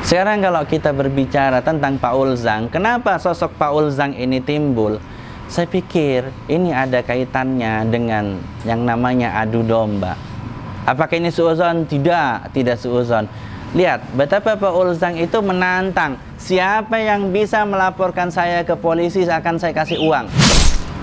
Sekarang kalau kita berbicara tentang Paul Zhang, kenapa sosok Paul Zhang ini timbul? Saya pikir ini ada kaitannya dengan yang namanya adu domba. Apakah ini suuzon? Tidak, tidak suuzon. Lihat betapa Paul Zhang itu menantang, siapa yang bisa melaporkan saya ke polisi akan saya kasih uang.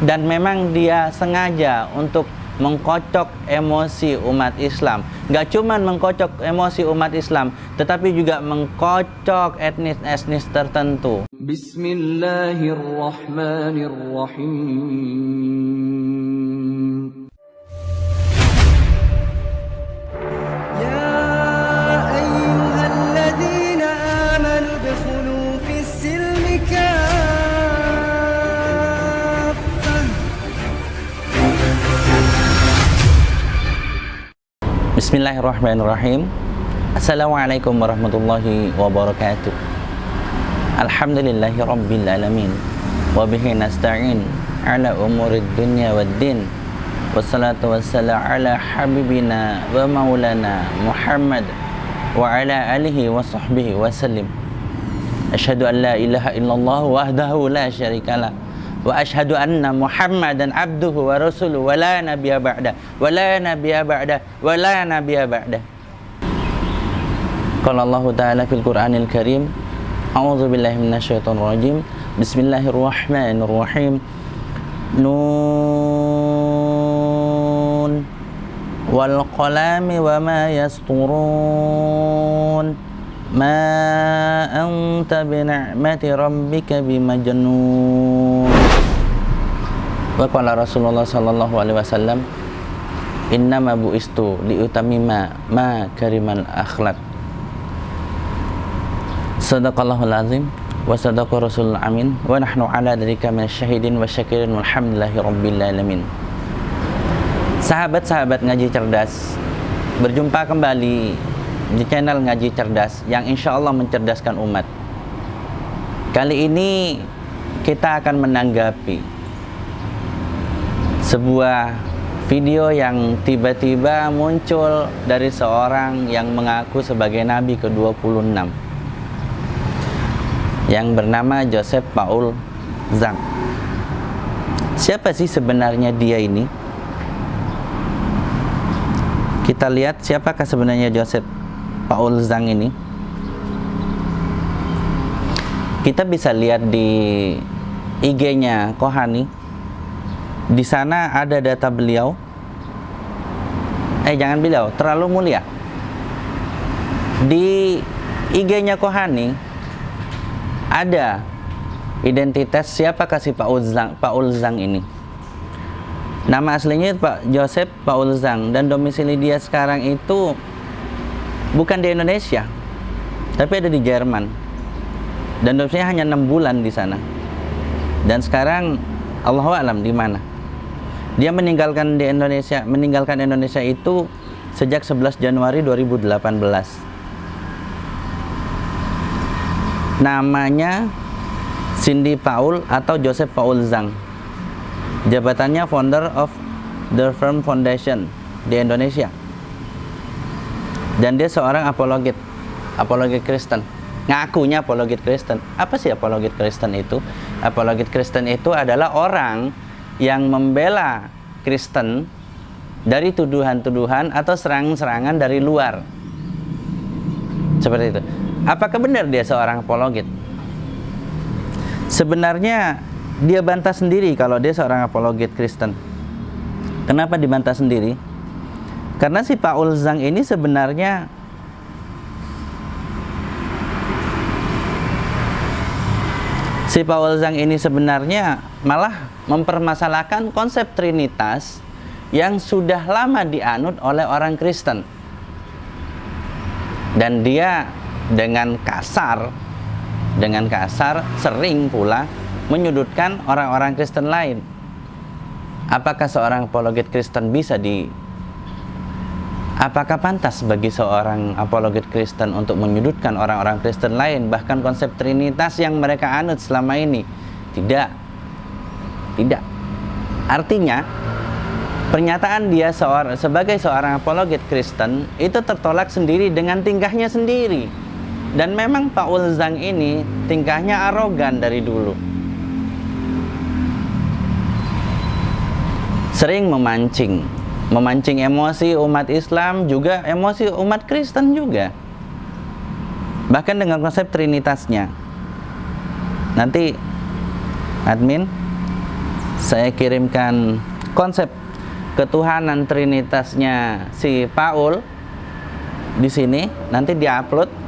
Dan memang dia sengaja untuk mengkocok emosi umat Islam. Gak cuma mengkocok emosi umat Islam, tetapi juga mengkocok etnis-etnis tertentu. Bismillahirrahmanirrahim. Ya ayyuhalladzina amanu dkhulu fis-silmi Bismillahirrahmanirrahim. Assalamualaikum warahmatullahi wabarakatuh. Alhamdulillahi rabbil alamin. Wabihi nasta'in ala umurid dunya waddin. Wassalatu wassalamu ala habibina wa maulana Muhammad wa ala alihi wa sahbihi wa sallim. Asyhadu an la ilaha illallah wahdahu la syarikalah, wa asyhadu anna Muhammadan abduhu wa rasuluhu wa la nabiyya ba'da wa la nabiyya ba'da wa la nabiyya ba'da. Qala Allah Ta'ala fil Qur'anil Karim, a'udzu billahi minasyaitonir rajim. Bismillahirrahmanirrahim. Nun wal qalami wa ma yasturun. Ma anta bi ni'mati rabbika bimajnun. Wa qala Rasulullah sallallahu alaihi wasallam, innama bu'istu liutamima ma karimal akhlaq. Sadaqallahul azim wa sadaqa rasulul amin wa nahnu ala dzalika minasyahidin wa syakirin walhamdulillahi rabbil alamin. Sahabat-sahabat ngaji cerdas, berjumpa kembali di channel Ngaji Cerdas yang insya Allah mencerdaskan umat. Kali ini kita akan menanggapi sebuah video yang tiba-tiba muncul dari seorang yang mengaku sebagai Nabi ke-26 yang bernama Joseph Paul Zhang. Siapa sih sebenarnya dia ini? Kita lihat siapakah sebenarnya Joseph Paul Zhang ini. Kita bisa lihat di IG-nya Kohani. Di sana ada data beliau. Jangan beliau, terlalu mulia. Di IG-nya Kohani ada identitas siapakah si Paul Zhang ini. Nama aslinya Pak Joseph Paul Zhang dan domisili dia sekarang itu bukan di Indonesia, tapi ada di Jerman. Dan domisilinya hanya 6 bulan di sana. Dan sekarang Allahu a'lam di mana. Dia meninggalkan Indonesia itu sejak 11 Januari 2018. Namanya Cindy Paul atau Joseph Paul Zhang. Jabatannya founder of the Firm Foundation di Indonesia. Dan dia seorang apologet Kristen. Ngakunya apologet Kristen. Apa sih apologet Kristen itu? Apologet Kristen itu adalah orang yang membela Kristen dari tuduhan-tuduhan atau serangan-serangan dari luar. Seperti itu. Apakah benar dia seorang apologet? Sebenarnya dia bantah sendiri kalau dia seorang apologet Kristen. Kenapa dibantah sendiri? Karena si Paul Zhang ini sebenarnya malah mempermasalahkan konsep Trinitas yang sudah lama dianut oleh orang Kristen. Dan dia dengan kasar sering pula menyudutkan orang-orang Kristen lain. Apakah seorang apologet Kristen apakah pantas bagi seorang apologet Kristen untuk menyudutkan orang-orang Kristen lain, bahkan konsep Trinitas yang mereka anut selama ini? Tidak. Artinya, pernyataan dia sebagai seorang apologet Kristen itu tertolak sendiri dengan tingkahnya sendiri. Dan memang Paul Zhang ini tingkahnya arogan dari dulu. Sering memancing emosi umat Islam, juga emosi umat Kristen juga. Bahkan dengan konsep trinitasnya. Nanti admin, saya kirimkan konsep ketuhanan trinitasnya si Paul di sini, nanti diupload.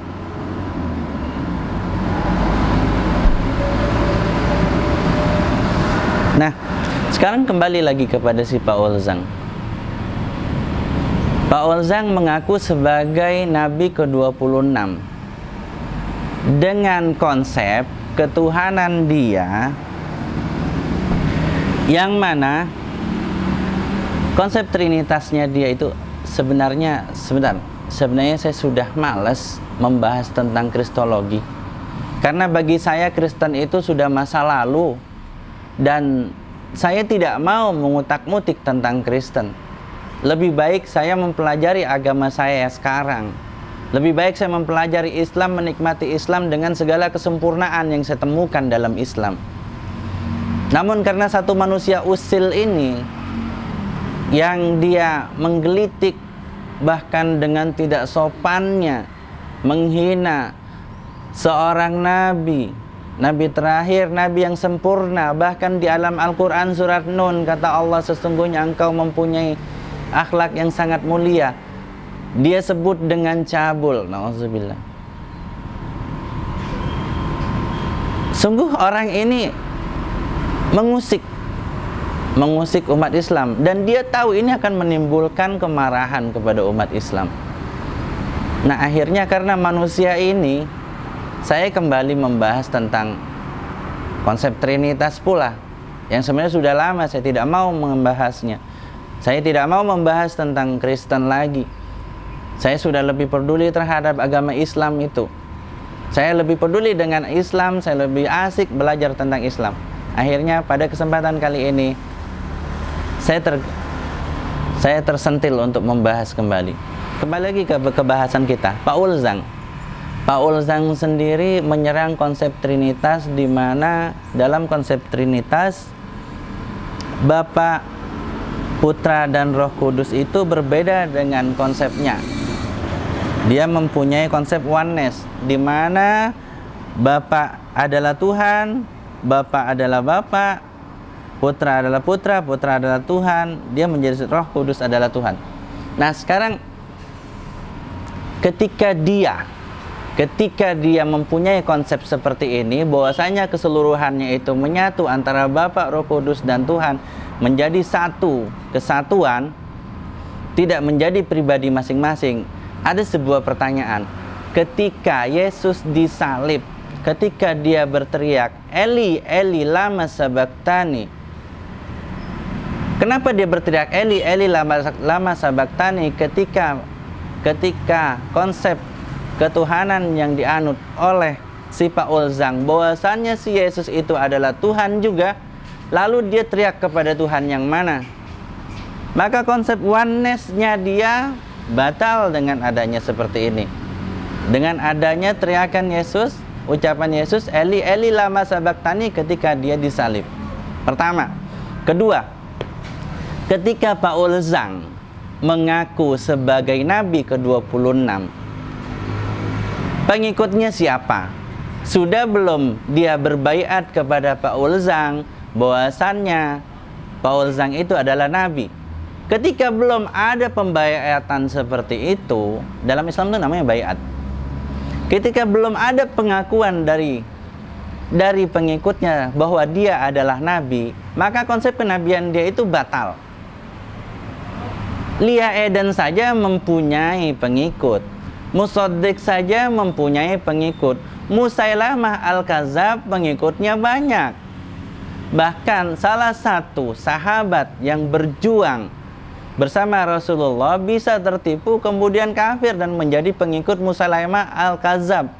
Nah, sekarang kembali lagi kepada si Paul Zhang. Paul Zhang mengaku sebagai Nabi ke-26 dengan konsep ketuhanan dia, yang mana konsep trinitasnya dia itu sebenarnya saya sudah malas membahas tentang kristologi, karena bagi saya Kristen itu sudah masa lalu dan saya tidak mau mengutak-mutik tentang Kristen. Lebih baik saya mempelajari agama saya sekarang. Lebih baik saya mempelajari Islam, menikmati Islam dengan segala kesempurnaan yang saya temukan dalam Islam. Namun karena satu manusia usil ini yang dia menggelitik, bahkan dengan tidak sopannya menghina seorang nabi, nabi terakhir, nabi yang sempurna. Bahkan di alam Al-Quran surat Nun kata Allah, sesungguhnya engkau mempunyai akhlak yang sangat mulia. Dia sebut dengan cabul. Na'udzubillah. Sungguh orang ini mengusik umat Islam, dan dia tahu ini akan menimbulkan kemarahan kepada umat Islam. Nah, akhirnya karena manusia ini, saya kembali membahas tentang konsep trinitas pula, yang sebenarnya sudah lama saya tidak mau membahasnya. Saya tidak mau membahas tentang Kristen lagi. Saya sudah lebih peduli terhadap agama Islam itu. Saya lebih peduli dengan Islam, saya lebih asik belajar tentang Islam. Akhirnya pada kesempatan kali ini saya tersentil untuk membahas kembali. Kembali lagi ke bahasan kita, Paul Zhang. Paul Zhang sendiri menyerang konsep trinitas, di mana dalam konsep trinitas Bapa, Putra, dan Roh Kudus itu berbeda dengan konsepnya. Dia mempunyai konsep oneness, di mana Bapa adalah Tuhan, Bapa adalah Bapa, Putra adalah Putra, Putra adalah Tuhan, dia menjadi Roh Kudus adalah Tuhan. Nah, sekarang ketika dia mempunyai konsep seperti ini, bahwasanya keseluruhannya itu menyatu antara Bapa, Roh Kudus, dan Tuhan, menjadi satu kesatuan, tidak menjadi pribadi masing-masing. Ada sebuah pertanyaan, ketika Yesus disalib, ketika dia berteriak, Eli, Eli, lama sabachthani. Kenapa dia berteriak Eli, Eli, lama sabachthani ketika konsep ketuhanan yang dianut oleh si Paul Zhang, bahwasannya si Yesus itu adalah Tuhan juga, lalu dia teriak kepada Tuhan yang mana? Maka konsep oneness-nya dia batal dengan adanya seperti ini. Dengan adanya teriakan Yesus, ucapan Yesus, Eli, Eli, lama sabachthani ketika dia disalib. Pertama. Kedua, ketika Paul Zhang mengaku sebagai Nabi ke-26, pengikutnya siapa? Sudah belum dia berbaiat kepada Paul Zhang bahwasannya Paul Zhang itu adalah Nabi? Ketika belum ada pembaiatan seperti itu, dalam Islam itu namanya baiat. Ketika belum ada pengakuan dari pengikutnya bahwa dia adalah Nabi, maka konsep kenabian dia itu batal. Lia Eden saja mempunyai pengikut, Musaddiq saja mempunyai pengikut, Musailamah Al-Kadzab pengikutnya banyak. Bahkan salah satu sahabat yang berjuang bersama Rasulullah bisa tertipu kemudian kafir dan menjadi pengikut Musailamah Al-Kadzab.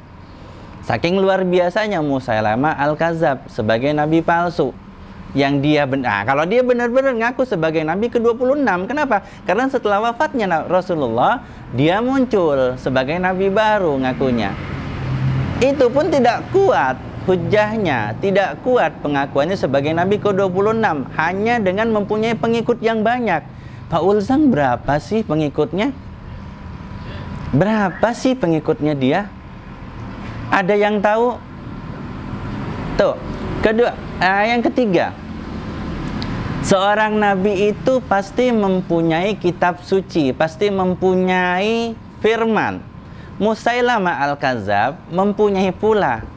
Saking luar biasanya Musailamah Al-Kadzab sebagai nabi palsu, yang dia kalau dia benar-benar ngaku sebagai nabi ke-26. Kenapa? Karena setelah wafatnya Rasulullah, dia muncul sebagai nabi baru ngakunya. Itu pun tidak kuat hujahnya, tidak kuat pengakuannya sebagai Nabi ke-26 hanya dengan mempunyai pengikut yang banyak. Pak Ulzang berapa sih pengikutnya? Berapa sih pengikutnya dia? Ada yang tahu? Tuh, yang ketiga, seorang nabi itu pasti mempunyai kitab suci, pasti mempunyai firman. Musailamah al-Kadzab mempunyai pula.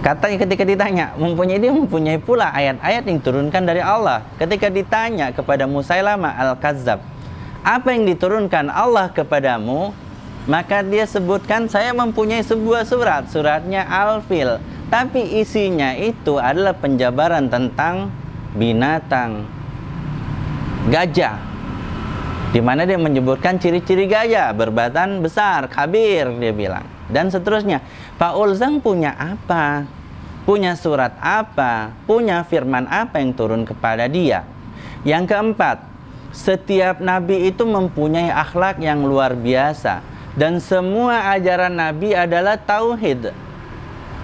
Katanya ketika ditanya, dia mempunyai pula ayat-ayat yang diturunkan dari Allah. Ketika ditanya kepada Musailamah al-Kadzab, apa yang diturunkan Allah kepadamu? Maka dia sebutkan, saya mempunyai sebuah surat, suratnya Al-Fil. Tapi isinya itu adalah penjabaran tentang binatang gajah, di mana dia menyebutkan ciri-ciri gajah, berbadan besar, kabir, dia bilang, dan seterusnya. Pak Ulzang punya apa? Punya surat apa? Punya firman apa yang turun kepada dia? Yang keempat, setiap nabi itu mempunyai akhlak yang luar biasa, dan semua ajaran nabi adalah tauhid.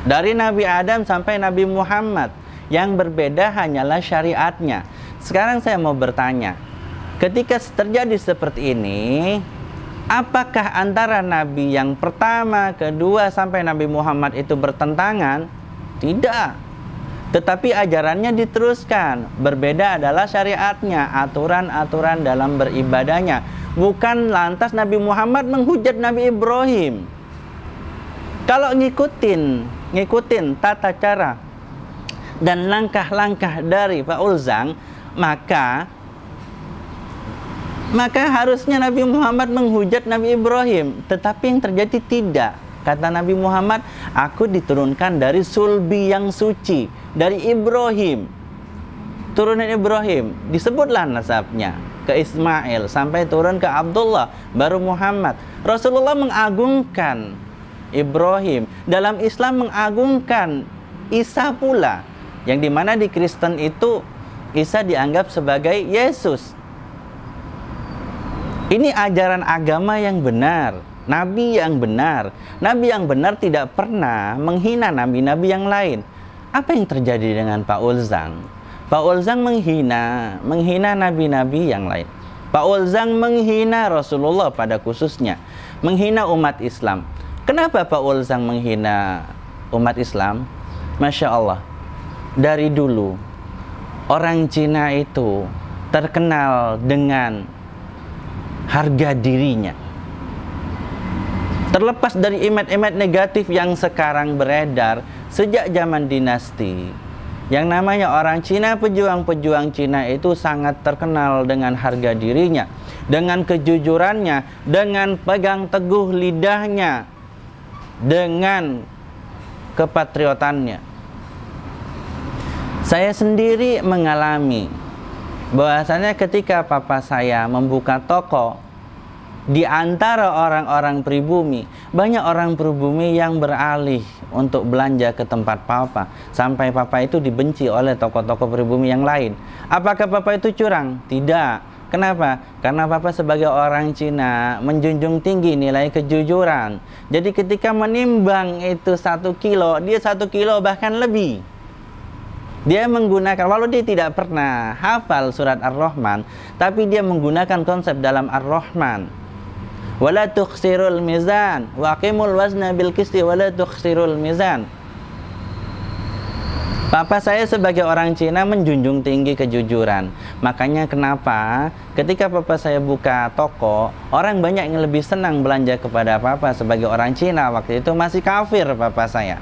Dari Nabi Adam sampai Nabi Muhammad, yang berbeda hanyalah syariatnya. Sekarang saya mau bertanya, ketika terjadi seperti ini, apakah antara Nabi yang pertama, kedua, sampai Nabi Muhammad itu bertentangan? Tidak. Tetapi ajarannya diteruskan. Berbeda adalah syariatnya, aturan-aturan dalam beribadahnya. Bukan lantas Nabi Muhammad menghujat Nabi Ibrahim. Kalau ngikutin tata cara dan langkah-langkah dari Pak Ulzang, maka harusnya Nabi Muhammad menghujat Nabi Ibrahim. Tetapi yang terjadi tidak. Kata Nabi Muhammad, aku diturunkan dari sulbi yang suci, dari Ibrahim, turunan Ibrahim. Disebutlah nasabnya ke Ismail sampai turun ke Abdullah, baru Muhammad. Rasulullah mengagungkan Ibrahim. Dalam Islam mengagungkan Isa pula, yang dimana di Kristen itu Isa dianggap sebagai Yesus. Ini ajaran agama yang benar, nabi yang benar. Nabi yang benar tidak pernah menghina nabi-nabi yang lain. Apa yang terjadi dengan Pak Ulzang? Pak Ulzang menghina nabi-nabi yang lain. Pak Ulzang menghina Rasulullah pada khususnya, menghina umat Islam. Kenapa Pak Ulzang menghina umat Islam? Masya Allah, dari dulu orang Cina itu terkenal dengan harga dirinya. Terlepas dari image-image negatif yang sekarang beredar sejak zaman dinasti, yang namanya orang Cina, pejuang-pejuang Cina itu sangat terkenal dengan harga dirinya, dengan kejujurannya, dengan pegang teguh lidahnya, dengan kepatriotannya. Saya sendiri mengalami bahwasanya ketika papa saya membuka toko, di antara orang-orang pribumi, banyak orang pribumi yang beralih untuk belanja ke tempat papa, sampai papa itu dibenci oleh toko-toko pribumi yang lain. Apakah papa itu curang? Tidak. Kenapa? Karena papa sebagai orang Cina menjunjung tinggi nilai kejujuran. Jadi ketika menimbang itu 1 kilo, dia 1 kilo bahkan lebih. Dia menggunakan, walau dia tidak pernah hafal surat Ar-Rahman, tapi dia menggunakan konsep dalam Ar-Rahman. Wala tukhsirul mizan wa aqimul wazna bil qisti wala tukhsirul mizan. Papa saya sebagai orang Cina menjunjung tinggi kejujuran. Makanya kenapa ketika papa saya buka toko, orang banyak yang lebih senang belanja kepada papa sebagai orang Cina. Waktu itu masih kafir papa saya.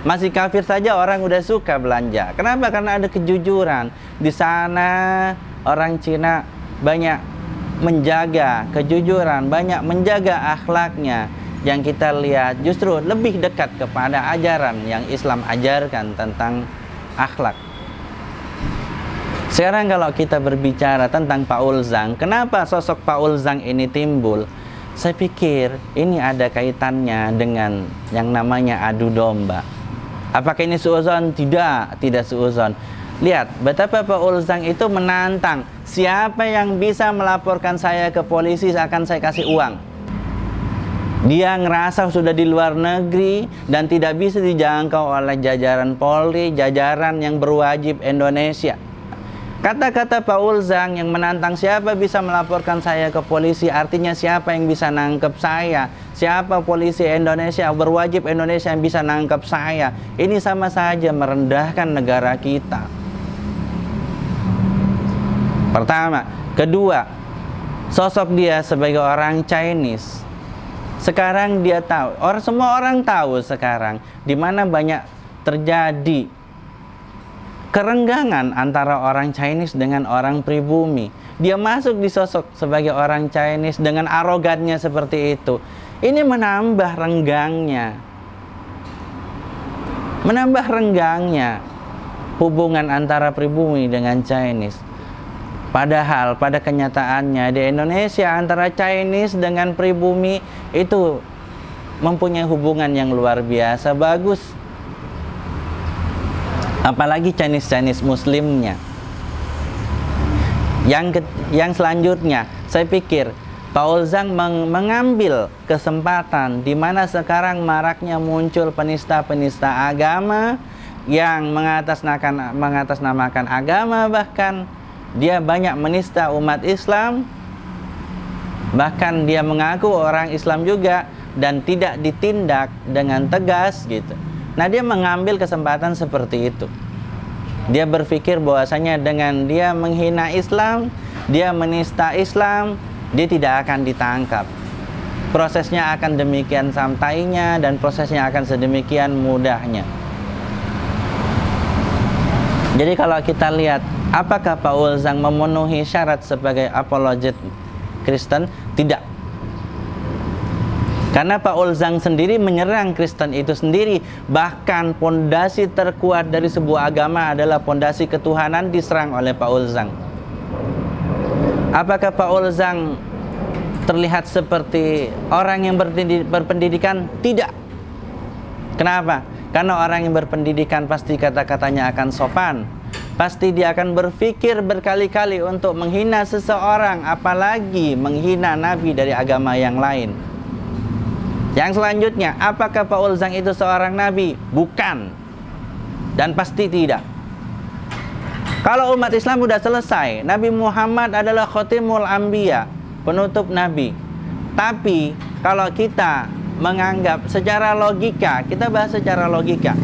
Masih kafir saja orang udah suka belanja. Kenapa? Karena ada kejujuran. Di sana orang Cina banyak menjaga kejujuran, banyak menjaga akhlaknya. Yang kita lihat justru lebih dekat kepada ajaran yang Islam ajarkan tentang akhlak. Sekarang kalau kita berbicara tentang Pak Ulzang, kenapa sosok Pak Ulzang ini timbul? Saya pikir ini ada kaitannya dengan yang namanya adu domba. Apakah ini suuzon? Tidak, tidak suuzon. Lihat betapa Pak Ulzang itu menantang, siapa yang bisa melaporkan saya ke polisi akan saya kasih uang. Dia ngerasa sudah di luar negeri dan tidak bisa dijangkau oleh jajaran Polri, jajaran yang berwajib Indonesia. Kata-kata Pak Ulzang yang menantang siapa bisa melaporkan saya ke polisi, artinya siapa yang bisa nangkep saya, siapa polisi Indonesia, berwajib Indonesia yang bisa nangkep saya. Ini sama saja merendahkan negara kita. Pertama. Kedua, sosok dia sebagai orang Chinese. Sekarang dia tahu, semua orang tahu sekarang di mana banyak terjadi kerenggangan antara orang Chinese dengan orang pribumi. Dia masuk di sosok sebagai orang Chinese dengan arogannya seperti itu. Ini menambah renggangnya hubungan antara pribumi dengan Chinese. Padahal pada kenyataannya di Indonesia antara Chinese dengan pribumi itu mempunyai hubungan yang luar biasa bagus. Apalagi Chinese Muslimnya. Yang selanjutnya, saya pikir Pak Ulzang mengambil kesempatan di mana sekarang maraknya muncul penista-penista agama yang mengatasnamakan agama, bahkan dia banyak menista umat Islam, bahkan dia mengaku orang Islam juga dan tidak ditindak dengan tegas gitu. Nah, dia mengambil kesempatan seperti itu. Dia berpikir bahwasanya dengan dia menghina Islam, dia menista Islam, dia tidak akan ditangkap. Prosesnya akan demikian santainya dan prosesnya akan sedemikian mudahnya. Jadi kalau kita lihat, apakah Pak Ulzang memenuhi syarat sebagai apologet Kristen? Tidak. Karena Pak Ulzang sendiri menyerang Kristen itu sendiri. Bahkan pondasi terkuat dari sebuah agama adalah pondasi ketuhanan diserang oleh Pak Ulzang. Apakah Pak Ulzang terlihat seperti orang yang berpendidikan? Tidak. Kenapa? Karena orang yang berpendidikan pasti kata-katanya akan sopan. Pasti dia akan berpikir berkali-kali untuk menghina seseorang, apalagi menghina nabi dari agama yang lain. Yang selanjutnya, apakah Pak Ulzang itu seorang nabi? Bukan. Dan pasti tidak. Kalau umat Islam sudah selesai, Nabi Muhammad adalah khotimul anbiya, penutup nabi. Tapi kalau kita menganggap secara logika, kita bahas secara logika.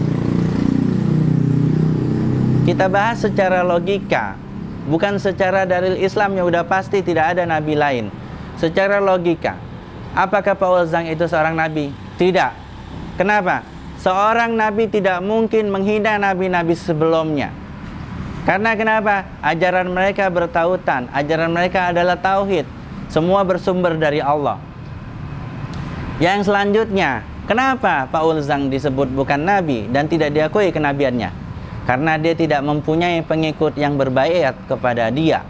Kita bahas secara logika, bukan secara dalil Islam yang udah pasti tidak ada nabi lain. Secara logika, apakah Pak Ulzang itu seorang nabi? Tidak. Kenapa? Seorang nabi tidak mungkin menghina nabi-nabi sebelumnya. Karena kenapa? Ajaran mereka bertautan, ajaran mereka adalah tauhid. Semua bersumber dari Allah. Yang selanjutnya, kenapa Pak Ulzang disebut bukan nabi dan tidak diakui kenabiannya? Karena dia tidak mempunyai pengikut yang berbaiat kepada dia.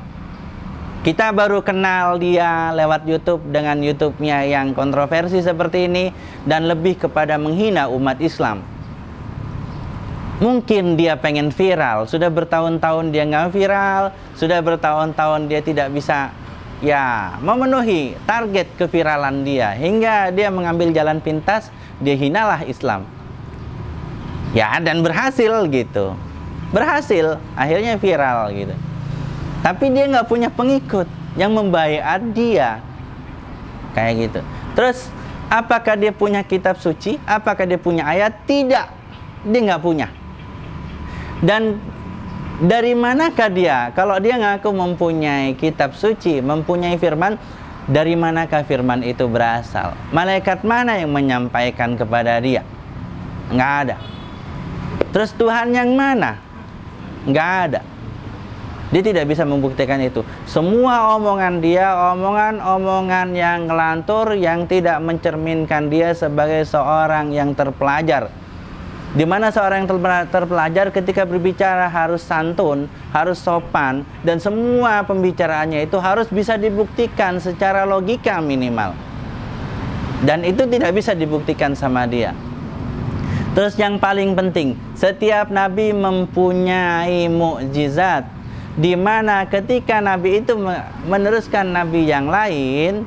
Kita baru kenal dia lewat YouTube dengan YouTube-nya yang kontroversi seperti ini dan lebih kepada menghina umat Islam. Mungkin dia pengen viral, sudah bertahun-tahun dia nggak viral, sudah bertahun-tahun dia tidak bisa memenuhi target keviralan dia, hingga dia mengambil jalan pintas, dia hinalah Islam. Dan berhasil gitu. Berhasil, akhirnya viral gitu. Tapi dia nggak punya pengikut yang membaiat dia. Kayak gitu. Terus, apakah dia punya kitab suci? Apakah dia punya ayat? Tidak. Dia nggak punya. Dan dari manakah dia? Kalau dia ngaku mempunyai kitab suci, mempunyai firman, dari manakah firman itu berasal? Malaikat mana yang menyampaikan kepada dia? Nggak ada. Terus Tuhan yang mana? Nggak ada. Dia tidak bisa membuktikan itu. Semua omongan dia, omongan-omongan yang ngelantur, yang tidak mencerminkan dia sebagai seorang yang terpelajar. Di mana seorang yang terpelajar ketika berbicara harus santun, harus sopan, dan semua pembicaraannya itu harus bisa dibuktikan secara logika minimal. Dan itu tidak bisa dibuktikan sama dia. Terus yang paling penting, setiap nabi mempunyai mukjizat, di mana ketika nabi itu meneruskan nabi yang lain,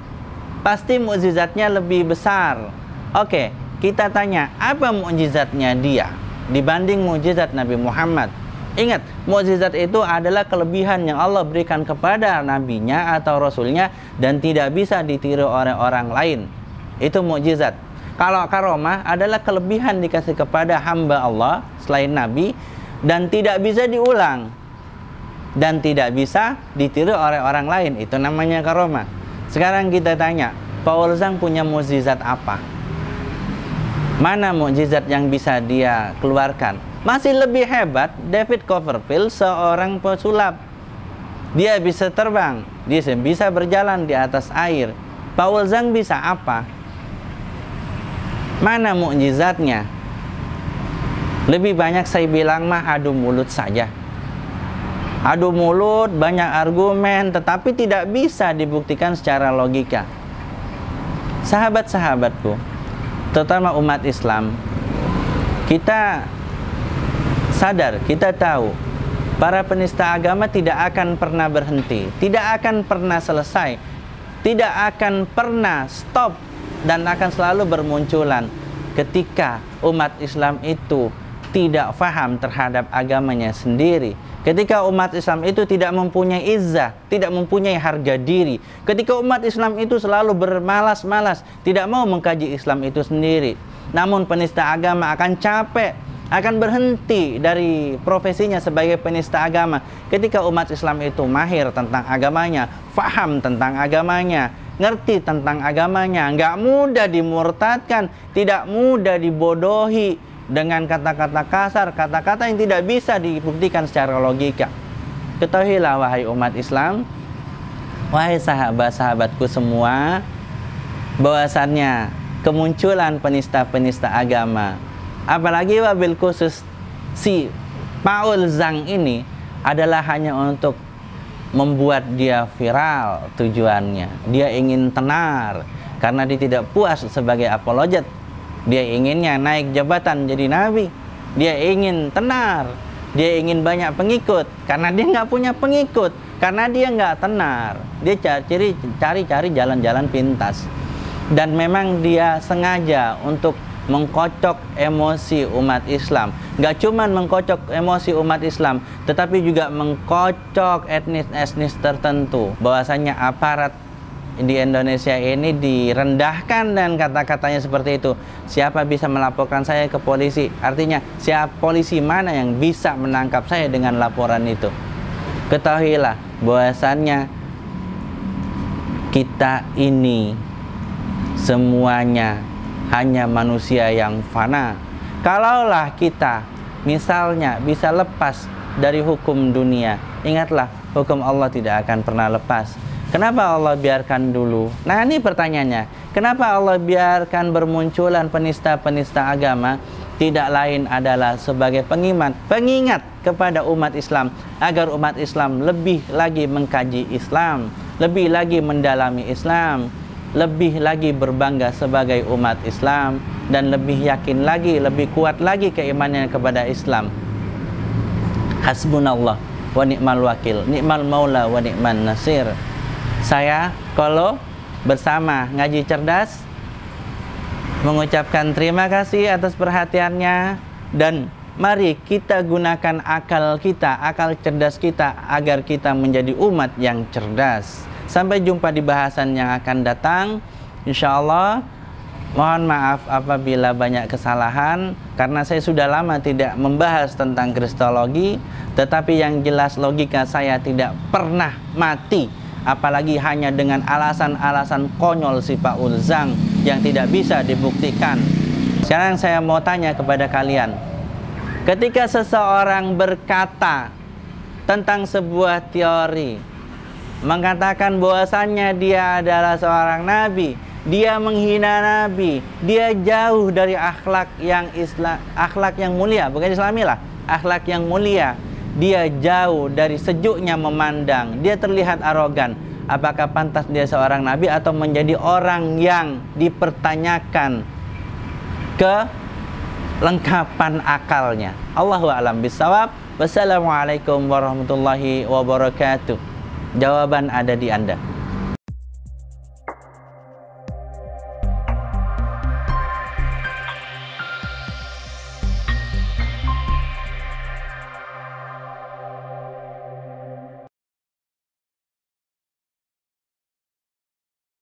pasti mukjizatnya lebih besar. Oke, kita tanya, apa mukjizatnya dia dibanding mukjizat Nabi Muhammad? Ingat, mukjizat itu adalah kelebihan yang Allah berikan kepada nabinya atau rasulnya dan tidak bisa ditiru oleh orang lain. Itu mukjizat. Kalau karomah adalah kelebihan dikasih kepada hamba Allah selain nabi dan tidak bisa diulang dan tidak bisa ditiru oleh orang lain. Itu namanya karomah. Sekarang kita tanya, Paul Zhang punya mukjizat apa? Mana mukjizat yang bisa dia keluarkan? Masih lebih hebat David Copperfield, seorang pesulap. Dia bisa terbang, dia bisa berjalan di atas air. Paul Zhang bisa apa? Mana mukjizatnya? Lebih banyak saya bilang mah adu mulut saja. Adu mulut, banyak argumen, tetapi tidak bisa dibuktikan secara logika. Sahabat-sahabatku, terutama umat Islam, kita sadar, kita tahu para penista agama tidak akan pernah berhenti, tidak akan pernah selesai, tidak akan pernah stop, dan akan selalu bermunculan ketika umat Islam itu tidak paham terhadap agamanya sendiri, ketika umat Islam itu tidak mempunyai izzah, tidak mempunyai harga diri, ketika umat Islam itu selalu bermalas-malas, tidak mau mengkaji Islam itu sendiri. Namun penista agama akan capek, akan berhenti dari profesinya sebagai penista agama ketika umat Islam itu mahir tentang agamanya, faham tentang agamanya, ngerti tentang agamanya, nggak mudah dimurtadkan, tidak mudah dibodohi dengan kata-kata kasar, kata-kata yang tidak bisa dibuktikan secara logika. Ketahuilah wahai umat Islam, wahai sahabat-sahabatku semua, bahwasannya kemunculan penista-penista agama, apalagi wabil khusus si Paul Zhang ini, adalah hanya untuk membuat dia viral tujuannya. Dia ingin tenar karena dia tidak puas sebagai apologet. Dia inginnya naik jabatan jadi nabi. Dia ingin tenar, dia ingin banyak pengikut karena dia nggak punya pengikut, karena dia nggak tenar. Dia cari jalan-jalan pintas, dan memang dia sengaja untuk mengkocok emosi umat Islam. Gak cuman mengkocok emosi umat Islam, tetapi juga mengkocok etnis-etnis tertentu. Bahwasanya aparat di Indonesia ini direndahkan dan kata-katanya seperti itu. Siapa bisa melaporkan saya ke polisi? Artinya, siapa polisi mana yang bisa menangkap saya dengan laporan itu? Ketahuilah bahwasannya kita ini semuanya hanya manusia yang fana. Kalaulah kita misalnya bisa lepas dari hukum dunia, ingatlah hukum Allah tidak akan pernah lepas. Kenapa Allah biarkan dulu? Nah, ini pertanyaannya. Kenapa Allah biarkan bermunculan penista-penista agama? Tidak lain adalah sebagai pengingat kepada umat Islam, agar umat Islam lebih lagi mengkaji Islam, lebih lagi mendalami Islam, lebih lagi berbangga sebagai umat Islam, dan lebih yakin lagi, lebih kuat lagi keimanannya kepada Islam. Hasbunallah wa ni'mal wakil, ni'mal maula wa ni'man nasir. Saya kalau bersama Ngaji Cerdas mengucapkan terima kasih atas perhatiannya, dan mari kita gunakan akal kita, akal cerdas kita, agar kita menjadi umat yang cerdas. Sampai jumpa di bahasan yang akan datang, insya Allah. Mohon maaf apabila banyak kesalahan, karena saya sudah lama tidak membahas tentang kristologi. Tetapi yang jelas logika saya tidak pernah mati, apalagi hanya dengan alasan-alasan konyol si Paul Zhang yang tidak bisa dibuktikan. Sekarang saya mau tanya kepada kalian, ketika seseorang berkata tentang sebuah teori, mengatakan bahwasannya dia adalah seorang nabi, dia menghina nabi, dia jauh dari akhlak yang mulia, bukan Islami lah, akhlak yang mulia. Dia jauh dari sejuknya memandang, dia terlihat arogan. Apakah pantas dia seorang nabi atau menjadi orang yang dipertanyakan kelengkapan akalnya? Allahu a'lam bishawab. Wassalamualaikum warahmatullahi wabarakatuh. Jawaban ada di Anda.